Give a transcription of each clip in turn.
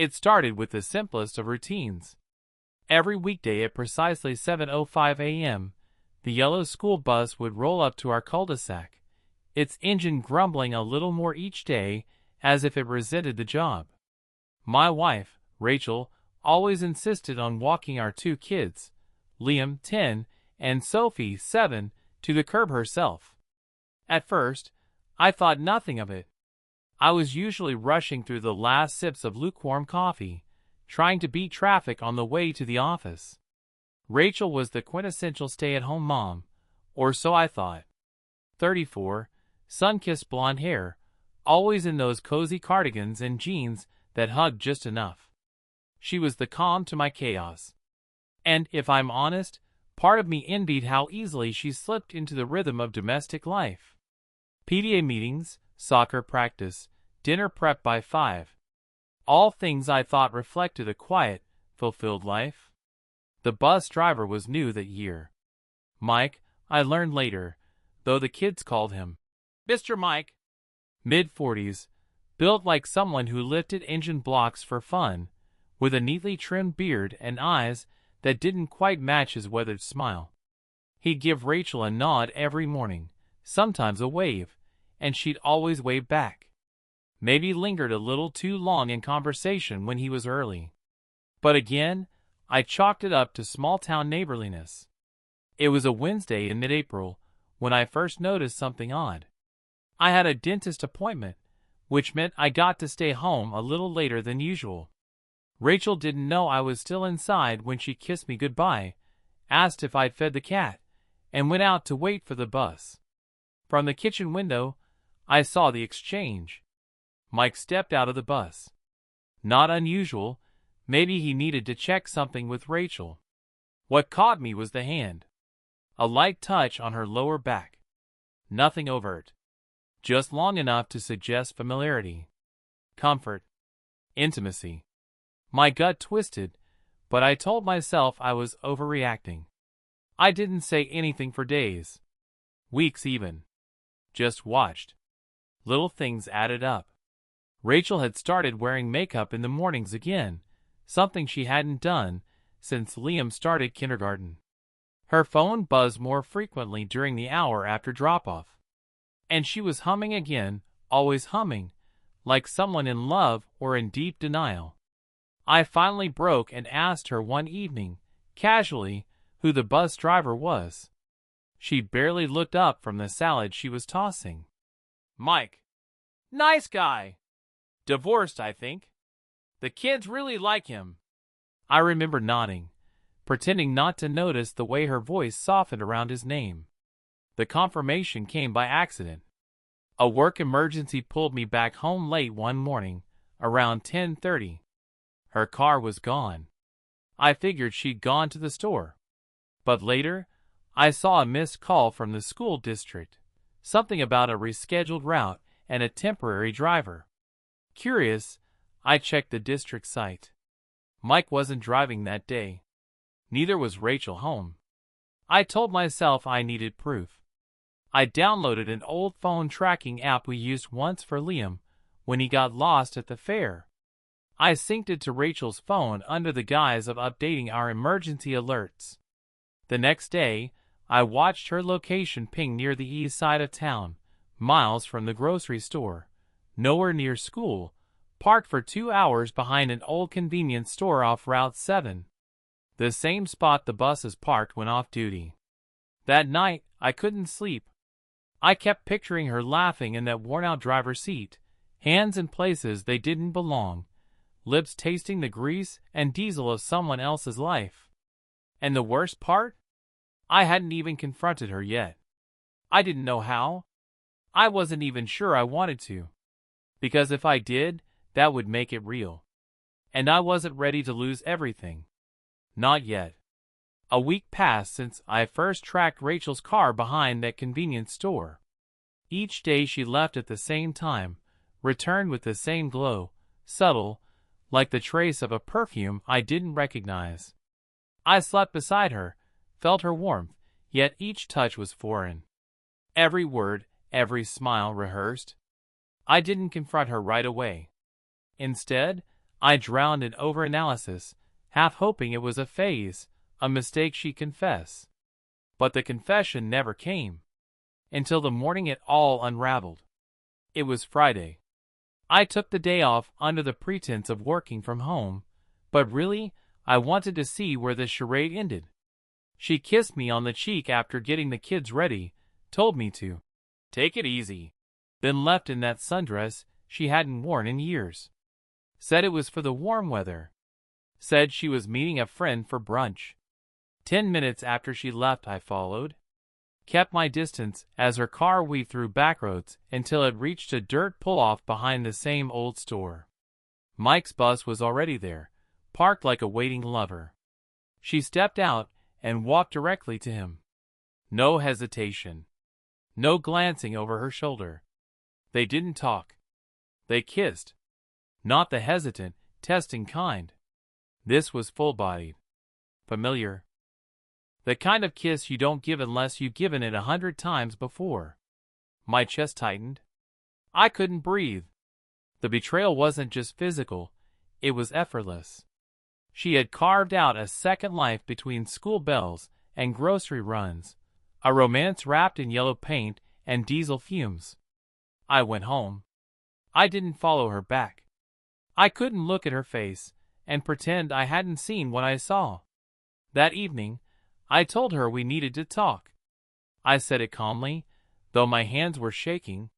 It started with the simplest of routines. Every weekday at precisely 7:05 a.m., the yellow school bus would roll up to our cul-de-sac, its engine grumbling a little more each day as if it resented the job. My wife, Rachel, always insisted on walking our two kids, Liam, 10, and Sophie, 7, to the curb herself. At first, I thought nothing of it. I was usually rushing through the last sips of lukewarm coffee, trying to beat traffic on the way to the office. Rachel was the quintessential stay-at-home mom, or so I thought. 34, sun-kissed blonde hair, always in those cozy cardigans and jeans that hugged just enough. She was the calm to my chaos. And, if I'm honest, part of me envied how easily she slipped into the rhythm of domestic life. PTA meetings, soccer practice, dinner prep by 5. All things I thought reflected a quiet, fulfilled life. The bus driver was new that year. Mike, I learned later, though the kids called him Mr. Mike. Mid-40s, built like someone who lifted engine blocks for fun, with a neatly trimmed beard and eyes that didn't quite match his weathered smile. He'd give Rachel a nod every morning, sometimes a wave, and she'd always wave back. Maybe lingered a little too long in conversation when he was early. But again, I chalked it up to small-town neighborliness. It was a Wednesday in mid-April when I first noticed something odd. I had a dentist appointment, which meant I got to stay home a little later than usual. Rachel didn't know I was still inside when she kissed me goodbye, asked if I'd fed the cat, and went out to wait for the bus. From the kitchen window, I saw the exchange. Mike stepped out of the bus. Not unusual, maybe he needed to check something with Rachel. What caught me was the hand. A light touch on her lower back. Nothing overt. Just long enough to suggest familiarity, comfort, intimacy. My gut twisted, but I told myself I was overreacting. I didn't say anything for days. Weeks even. Just watched. Little things added up. Rachel had started wearing makeup in the mornings again, something she hadn't done since Liam started kindergarten. Her phone buzzed more frequently during the hour after drop-off. And she was humming again, always humming, like someone in love or in deep denial. I finally broke and asked her one evening, casually, who the bus driver was. She barely looked up from the salad she was tossing. Mike. Nice guy. Divorced, I think. The kids really like him. I remember nodding, pretending not to notice the way her voice softened around his name. The confirmation came by accident. A work emergency pulled me back home late one morning, around 10:30. Her car was gone. I figured she'd gone to the store. But later, I saw a missed call from the school district, something about a rescheduled route and a temporary driver. Curious, I checked the district site. Mike wasn't driving that day. Neither was Rachel home. I told myself I needed proof. I downloaded an old phone tracking app we used once for Liam when he got lost at the fair. I synced it to Rachel's phone under the guise of updating our emergency alerts. The next day, I watched her location ping near the east side of town, miles from the grocery store, nowhere near school, parked for 2 hours behind an old convenience store off Route 7. The same spot the buses parked when off-duty. That night, I couldn't sleep. I kept picturing her laughing in that worn-out driver's seat, hands in places they didn't belong, lips tasting the grease and diesel of someone else's life. And the worst part? I hadn't even confronted her yet. I didn't know how. I wasn't even sure I wanted to. Because if I did, that would make it real. And I wasn't ready to lose everything. Not yet. A week passed since I first tracked Rachel's car behind that convenience store. Each day she left at the same time, returned with the same glow, subtle, like the trace of a perfume I didn't recognize. I slept beside her, felt her warmth, yet each touch was foreign. Every word, every smile rehearsed. I didn't confront her right away. Instead, I drowned in overanalysis, half hoping it was a phase, a mistake she'd confess. But the confession never came. Until the morning it all unraveled. It was Friday. I took the day off under the pretense of working from home, but really, I wanted to see where the charade ended. She kissed me on the cheek after getting the kids ready, told me to take it easy, then left in that sundress she hadn't worn in years. Said it was for the warm weather. Said she was meeting a friend for brunch. 10 minutes after she left, I followed. Kept my distance as her car weaved through backroads until it reached a dirt pull-off behind the same old store. Mike's bus was already there, parked like a waiting lover. She stepped out and walked directly to him. No hesitation. No glancing over her shoulder. They didn't talk. They kissed. Not the hesitant, testing kind. This was full-bodied. Familiar. The kind of kiss you don't give unless you've given it 100 times before. My chest tightened. I couldn't breathe. The betrayal wasn't just physical, it was effortless. She had carved out a second life between school bells and grocery runs, a romance wrapped in yellow paint and diesel fumes. I went home. I didn't follow her back. I couldn't look at her face and pretend I hadn't seen what I saw. That evening, I told her we needed to talk. I said it calmly, though my hands were shaking.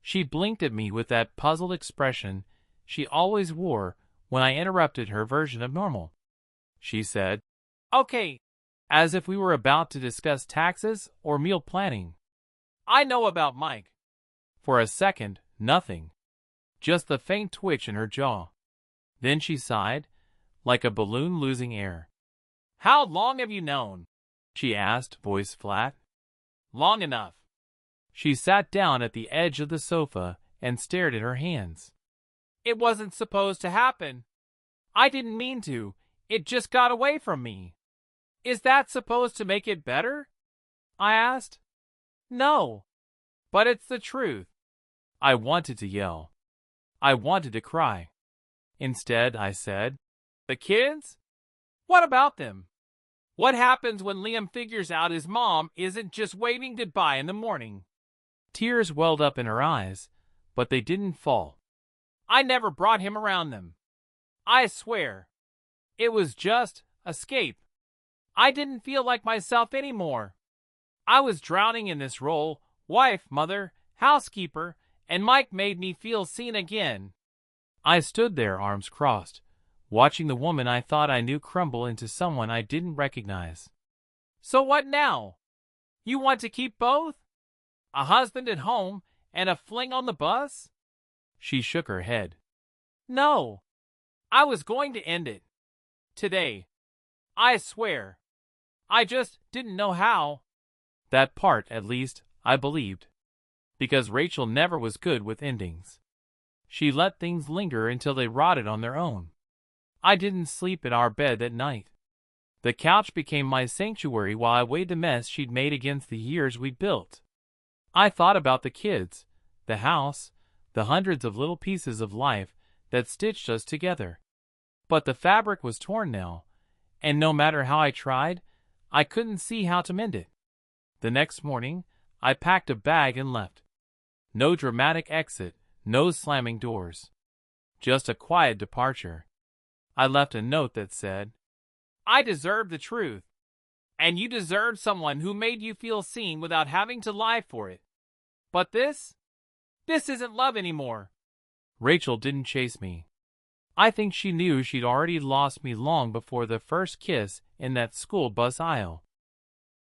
She blinked at me with that puzzled expression she always wore when I interrupted her version of normal. She said, "Okay," as if we were about to discuss taxes or meal planning. "I know about Mike." For a second, nothing. Just the faint twitch in her jaw. Then she sighed, like a balloon losing air. "How long have you known?" she asked, voice flat. "Long enough." She sat down at the edge of the sofa and stared at her hands. "It wasn't supposed to happen. I didn't mean to. It just got away from me." "Is that supposed to make it better?" I asked. "No. But it's the truth." I wanted to yell. I wanted to cry. Instead, I said, "The kids? What about them? What happens when Liam figures out his mom isn't just waving goodbye in the morning?" Tears welled up in her eyes, but they didn't fall. "I never brought him around them. I swear. It was just escape. I didn't feel like myself anymore. I was drowning in this role, wife, mother, housekeeper, and Mike made me feel seen again." I stood there, arms crossed, watching the woman I thought I knew crumble into someone I didn't recognize. "So what now? You want to keep both? A husband at home and a fling on the bus?" She shook her head. "No. I was going to end it. Today. I swear. I just didn't know how." That part, at least, I believed. Because Rachel never was good with endings. She let things linger until they rotted on their own. I didn't sleep in our bed that night. The couch became my sanctuary while I weighed the mess she'd made against the years we'd built. I thought about the kids, the house, the hundreds of little pieces of life that stitched us together. But the fabric was torn now, and no matter how I tried, I couldn't see how to mend it. The next morning, I packed a bag and left. No dramatic exit, no slamming doors. Just a quiet departure. I left a note that said, "I deserve the truth. And you deserve someone who made you feel seen without having to lie for it. But this isn't love anymore." Rachel didn't chase me. I think she knew she'd already lost me long before the first kiss in that school bus aisle.